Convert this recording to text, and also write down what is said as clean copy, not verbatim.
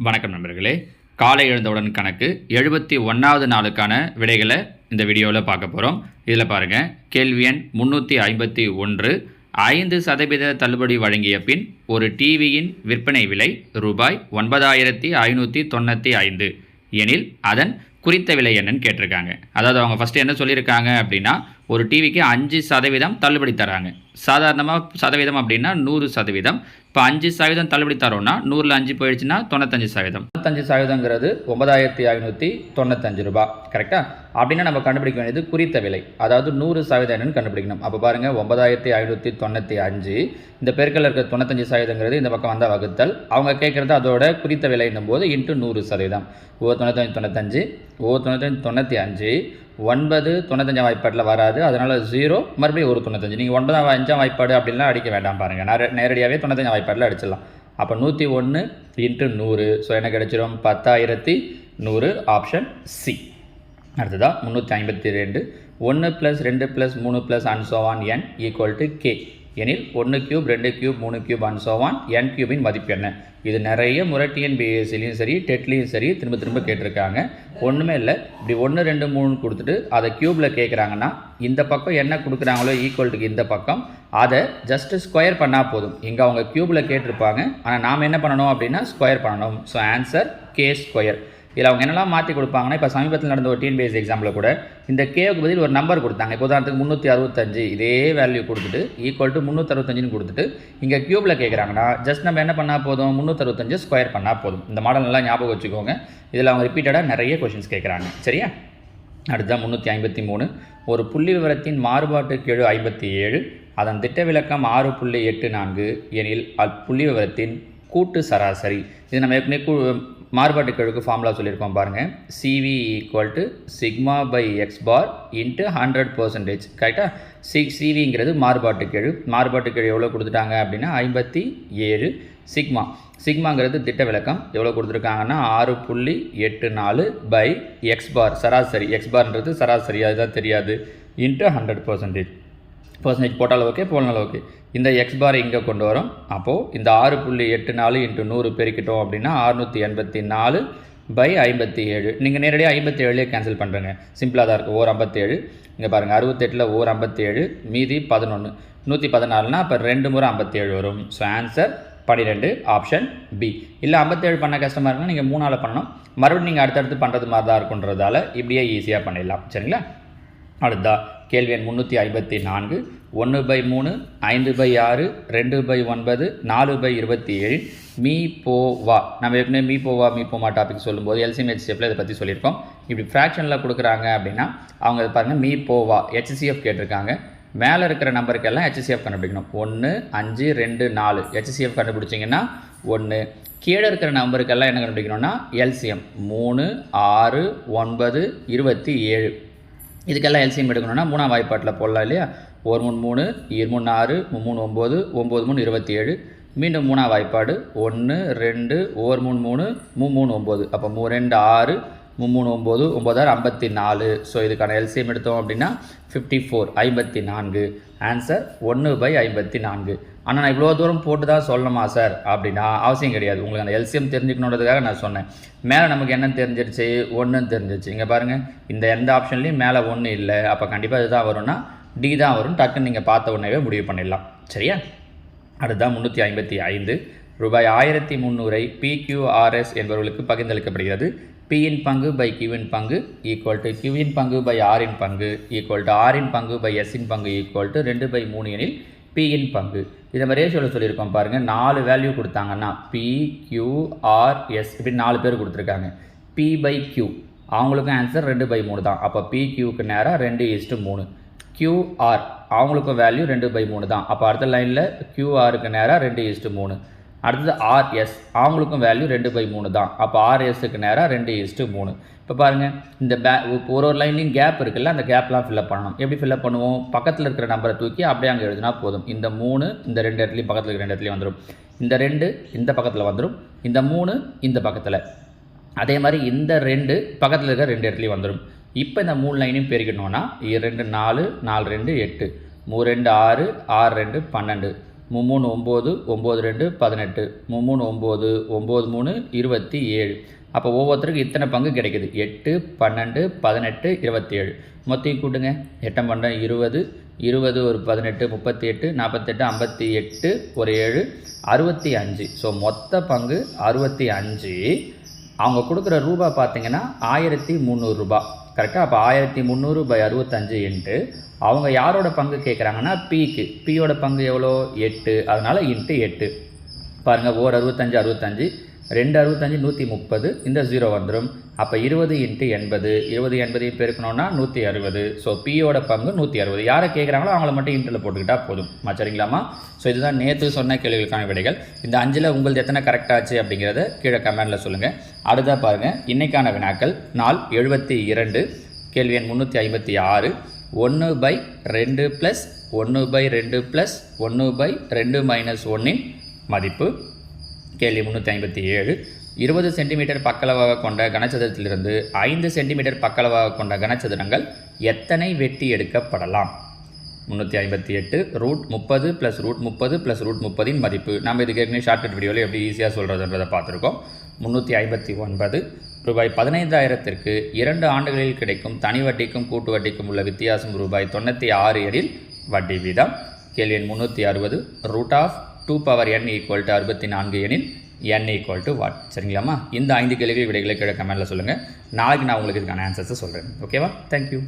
வணக்கம் நண்பர்களே. காலை எழுந்தவுடன் கணக்கு 71வது நாளுக்கான விடைகளை இந்த வீடியோவில் பார்க்க போகிறோம். இதில் பாருங்கள், கேள்வி எண் 351. 5% தள்ளுபடி வழங்கிய பின் ஒரு டிவியின் விற்பனை விலை ரூபாய் 9595 எனில் அதன் குறித்த விலை என்னன்னு கேட்டிருக்காங்க. அதாவது அவங்க ஃபஸ்ட்டு என்ன சொல்லியிருக்காங்க அப்படின்னா, ஒரு டிவிக்கு 5% தள்ளுபடி தராங்க. சாதாரணமாக சதவீதம் அப்படின்னா 100%. இப்போ 5% தள்ளுபடி தரோன்னா 100ல் 5 போயிடுச்சுன்னா 95%. 95%ங்கிறது 9595 ரூபா. கரெக்டாக? அப்படின்னா நம்ம கண்டுபிடிக்க வேண்டியது குறித்த விலை, அதாவது 100% என்னன்னு கண்டுபிடிக்கணும். அப்போ பாருங்கள், 9595 இந்த பெருக்கல் இருக்கிற 95%ங்கிறது இந்த பக்கம் வந்தால் வகுத்தல். அவங்க கேட்குறது அதோட குறித்த விலைன்னும் போது இன்ட்டு 100%. 9595 9595 9 95 வாய்ப்பாட்டில் வராது, அதனால் 0 மறுபடியும் ஒரு 95. நீங்கள் 9 வாய்ப்பாடு அப்படின்லாம் அடிக்க வேண்டாம் பாருங்கள், நேரடியாகவே 95 வாய்ப்பாட்டில் அடிச்சிடலாம். அப்போ 101 இன்ட்டு 100, ஸோ என்ன கிடைச்சிரும்? 10100, ஆப்ஷன் சி. அடுத்ததா 352. 1 + 2 + 3 + and so on n = k எனில் 1 cube 2 cube 3 cube and so on n கியூபின் மதிப்பு என்ன? இது நிறைய முறை டிஎன்பிஎஸ்சிலையும் சரி டெட்லையும் சரி திரும்ப கேட்டிருக்காங்க. ஒன்றுமே இல்லை, இப்படி 1 2 3 கொடுத்துட்டு அதை க்யூப்பில் கேட்குறாங்கன்னா இந்த பக்கம் என்ன கொடுக்குறாங்களோ ஈக்குவல்ட்டுக்கு இந்த பக்கம் அதை ஜஸ்ட்டு ஸ்கொயர் பண்ணால் போதும். இங்கே அவங்க க்யூப்பில் கேட்டிருப்பாங்க, ஆனால் நாம் என்ன பண்ணணும் அப்படின்னா ஸ்கொயர் பண்ணணும். So answer K square. இதில் அவங்க என்னெல்லாம் மாற்றி கொடுப்பாங்கன்னா, இப்போ சமீபத்தில் நடந்த ஒரு டிஎன்பிஎஸ்சி எக்ஸாம்பிள் கூட இந்த கேவுக்கு பதில் ஒரு நம்பர் கொடுத்தாங்க. இப்போ உதாரணத்துக்கு 365 இதே வேல்யூ கொடுத்துட்டு ஈக்குவல் டு 365 கொடுத்துட்டு இங்கே க்யூப்பில் கேட்குறாங்கன்னா ஜஸ்ட் நம்ம என்ன பண்ணால் போதும், 365 ஸ்கொயர் பண்ணால் போதும். இந்த மாடல் நல்லா ஞாபகம் வச்சுக்கோங்க. இதில் அவங்க ரிப்பீட்டடாக நிறைய கொஷின்ஸ் கேட்குறாங்க. சரியா? அடுத்த 353. ஒரு புள்ளி விவரத்தின் மாறுபாட்டு கெழு 57, அதன் திட்ட விலக்கம் 6.84 எனில் புள்ளி விவரத்தின் கூட்டு சராசரி. இது நம்ம ஏற்கனவே மாறுபாட்டு கெழுக்கு ஃபார்முலா சொல்லியிருக்கோம் பாருங்கள். CV = σ/x bar into 100%. கரெக்டாக? CVங்கிறது மாறுபாட்டு கெழு. மாறுபாட்டு கெழு எவ்வளோ கொடுத்துட்டாங்க அப்படின்னா 57. சிக்மாங்கிறது திட்ட விலக்கம் எவ்வளோ கொடுத்துருக்காங்கன்னா 6.84 x பார் சராசரி. x பார்ன்றது சராசரி, அதுதான் தெரியாது. இன்ட்டு 100%. பர்சன்டேஜ் போட்டாலும் ஓகே, போடனாலும் ஓகே. இந்த எக்ஸ் பார் இங்கே கொண்டு வரும். அப்போது இந்த 6.84 இன்ட்டு 100 பெருக்கிட்டோம் அப்படின்னா 684/57. நீங்கள் நேரடியாக 57 கேன்சல் பண்ணுறேங்க, சிம்பிளாக தான் இருக்குது. 57 இங்கே பாருங்கள், 68ல் 57 மீதி 11, 114னா அப்போ 2 முறை 57 வரும். So answer 12, option B. இல்லை 57 பண்ண கஷ்டமாக இருக்குன்னா நீங்கள் 3ஆல் பண்ணணும், மறுபடியும் நீங்கள் அடுத்தடுத்து பண்ணுறது மாதிரி தான் இருக்குன்றதால இப்படியே ஈஸியாக பண்ணிடலாம். சரிங்களா? அடுத்தா கேள்வி எண் 354. 1/3 5/6 2/9 4/27 மீ போ வா. நம்ம ஏற்கனவே மீ போமா டாபிக் சொல்லும்போது எல்சிஎம் ஹெச்சிஎஃப்ல இதை பற்றி சொல்லியிருக்கோம். இப்படி ஃப்ராக்ஷனில் கொடுக்குறாங்க அப்படின்னா அவங்க பாருங்கள் மீ போவா ஹெச்சிஎஃப் கேட்டிருக்காங்க. மேலே இருக்கிற நம்பருக்கெல்லாம் ஹெச்சிஎஃப் கண்டுபிடிக்கணும். 1 5 2 4 ஹெச்சிஎஃப் கண்டுபிடிச்சிங்கன்னா 1. கீழே இருக்கிற நம்பருக்கெல்லாம் என்ன கண்டுபிடிக்கணும்னா எல்சிஎம் 3 6 9 27. இதுக்கெல்லாம் எல்சிஎம் எடுக்கணும்னா 3ஆம் வாய்ப்பாட்டில் போடலாம் இல்லையா? 1 3 2 6 3 9 9 3 27. மீண்டும் 3ஆம் வாய்ப்பாடு 1 2 1 3 3 9. அப்போ 3 2 6 3 9 9 54. ஸோ இதுக்கான எல்சிஎம் எடுத்தோம் அப்படின்னா 54 54. ஆன்சர் 1/54. ஆனால் நான் இவ்வளோ தூரம் போட்டு தான் சொல்லணுமா சார் அப்படின்னா அவசியம் கிடையாது. உங்களுக்கு அந்த எல்சிஎம் தெரிஞ்சுக்கணுன்றதுக்காக நான் சொன்னேன். மேலே நமக்கு என்ன தெரிஞ்சிருச்சு? 1 தெரிஞ்சிருச்சு. இங்கே பாருங்கள், இந்த எந்த ஆப்ஷன்லேயும் மேலே 1 இல்லை. அப்போ கண்டிப்பாக இதுதான் வரும்னா டி தான் வரும். டக்குன்னு நீங்கள் பார்த்த உடனே முடிவு பண்ணிடலாம். சரியா? அடுத்ததான் 355. ரூபாய் 1300 PQRS என்பவர்களுக்கு பகிர்ந்தளிக்கப்படுகிறது. Pயின் பங்கு Qவின் பங்கு = Qவின் பங்கு Rயின் பங்கு = Rயின் பங்கு Sயின் பங்கு = 2/3 எனில் Pயின் பங்கு. இதை நம்ம ரேஷியோவில் சொல்லியிருக்கோம் பாருங்கள். 4 வேல்யூ கொடுத்தாங்கன்னா PQRS இப்படி 4 பேர் கொடுத்துருக்காங்க. P/Q அவங்களுக்கும் ஆன்சர் 2/3 தான். அப்போ PQக்கு நேராக 2:3. QR அவங்களுக்கும் வேல்யூ 2/3 தான். அப்போ அடுத்த லைனில் QRக்கு நேராக 2:3. அடுத்தது RS அவங்களுக்கும் வேல்யூ 2/3 தான். அப்போ RSக்கு நேராக 2:3. இப்போ பாருங்கள், இந்த ஒரு லைன்லையும் கேப் இருக்குல்ல, அந்த கேப்லாம் ஃபில்அப் பண்ணணும். எப்படி ஃபில்அப் பண்ணுவோம்? பக்கத்தில் இருக்கிற நம்பரை தூக்கி அப்படியே அங்கே எழுதினா போதும். இந்த 3 இந்த 2 இடத்துலையும் பக்கத்தில் இருக்கிற 2 இடத்துலையும் வந்துடும். இந்த 2 இந்த பக்கத்தில் வந்துடும். இந்த 3 இந்த பக்கத்தில். அதே மாதிரி இந்த 2 பக்கத்தில் இருக்கிற 2 இடத்துலையும் வந்துடும். இப்போ இந்த 3 லைனையும் பெருக்கணும்னா 2 4 4 2 8 3 2 6 6 2 12 3 9 9 2 18 3 9 9 3 27. அப்போ ஒவ்வொருத்தருக்கும் இத்தனை பங்கு கிடைக்குது. 8 12 18 27. மொத்தம் கூட்டுங்க. 8 12 20 20 ஒரு 18 38 48 58 ஒரு 7 65. ஸோ மொத்த பங்கு 65. அவங்க கொடுக்குற ரூபா பார்த்தீங்கன்னா 1300 ரூபா. கரெக்டாக? அப்போ 1300/65 இன்ட்டு அவங்க யாரோட பங்கு கேட்குறாங்கன்னா பிக்கு. பியோட பங்கு எவ்வளோ? 8. அதனால் இன்ட்டு 8. பாருங்கள், ஓர் 65 65, 2 65 130, இந்த 0 வந்துடும். அப்போ 20 × 80, 20 80 பெருக்கணும்னா 160. ஸோ பியோட பங்கு 160. யாரை கேட்குறாங்களோ அவங்கள மட்டும் இன்ட்டில் போட்டுக்கிட்டா போதும். சரிங்களாம்மா? ஸோ இதுதான் நேற்று சொன்ன கேள்விகளுக்கான விடைகள். இந்த 5ல் உங்களுக்கு எத்தனை கரெக்டாச்சு அப்படிங்கிறத கீழே கமெண்டில் சொல்லுங்கள். அடுத்ததாக பாருங்கள், இன்றைக்கான வினாக்கள். நாள் 72, கேள்வி எண் 356. 1/2 + 1/2 + 1/2 - 1 மதிப்பு. கேள்வி 357. 20 சென்டிமீட்டர் பக்களவாக கொண்ட கனசதுரத்திலிருந்து 5 சென்டிமீட்டர் பக்களவாக கொண்ட கனசதுரங்கள் எத்தனை வெட்டி எடுக்கப்படலாம்? 358. √30 + √30 + √30 மதிப்பு. நம்ம இதுக்கு ஏற்கனவே ஷார்ட்கட் வீடியோவில் எப்படி ஈஸியாக சொல்கிறதுன்றதை பார்த்துருக்கோம். 359. ரூபாய் 15,000க்கு 2 ஆண்டுகளில் கிடைக்கும் தனி வட்டிக்கும் கூட்டு வட்டிக்கும் உள்ள வித்தியாசம் ரூபாய் 96 எனில் வட்டி வீதம். கேள்வி எண் 360. √2n = 64 எனில் n = what? சரிங்களாம்மா? இந்த 5 கேள்வி விடைகளை கீழே கமெண்டில் சொல்லுங்கள். நாளைக்கு நான் உங்களுக்கு இதுக்கான ஆன்சர்ஸை சொல்கிறேன். ஓகேவா? தேங்க்யூ.